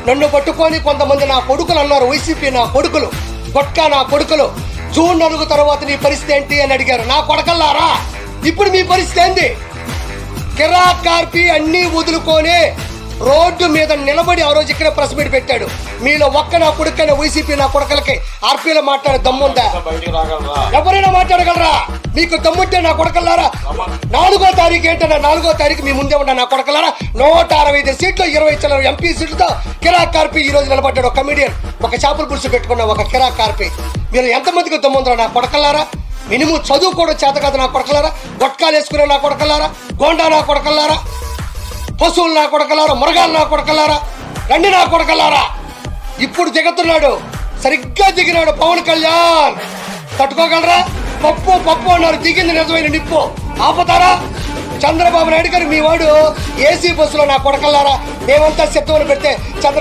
నన్ను పట్టుకొని కొంతమంది నా కొడుకులు అన్నారు, వైసీపీ నా కొడుకులు, గొట్కా నా కొడుకులు, జూన్ 4 తర్వాత నీ పరిస్థితి ఏంటి అని అడిగారు. నా కొడకల్లారా, ఇప్పుడు మీ పరిస్థితి ఏంది? కిరాక్ కార్పి అన్నీ వదులుకొని రోడ్డు మీద నిలబడి ఆ రోజు ఇక్కడ ప్రెస్ మీట్ పెట్టాడు. మీలో ఒక్క నా కొడుకైనా వైసీపీ నా కొడుకలకి ఆర్పీలో మాట్లాడే దమ్ముందా? ఎవరైనా మాట్లాడగలరా? మీకు దమ్ముంటే నా కొడకల్లారా, 4వ తారీఖు ఏంటన్నా, 4వ తారీఖు మీ ముందే ఉన్నా నా కొడకల్లారా, 165 సీట్లు 20 ఎంపీ సీట్లతో కిరాక్ కార్పి ఈ రోజు నిలబడ్డాడు. ఒక కమిడియన్, ఒక చేపల పులుసు పెట్టుకున్న ఒక కిరాక్ కార్పి. మీరు ఎంతమందికి దమ్ముందరా నా కొడకల్లారా? మినిమం చదువు కూడా చేత కాదు నా కొడకలారా, గొట్కాలు వేసుకునే నా కొడకలారా, గోండా నా కొడకలారా, పశువులు నా కొడకలారా, మురగాలు నా కొడకలారా, రండి నా కొడకలారా. ఇప్పుడు దిగుతున్నాడు, సరిగ్గా దిగినాడు పవన్ కళ్యాణ్. తట్టుకోగలరా? పప్పు పప్పు అన్నారు, దిగింది నిజమైన నిప్పు. ఆపుతారా? చంద్రబాబు నాయుడు గారు మీ వాడు ఏసీ బస్సులో నా కొడకల్లారా, మేమంతా సిద్ధంలో పెడితే చంద్రబాబు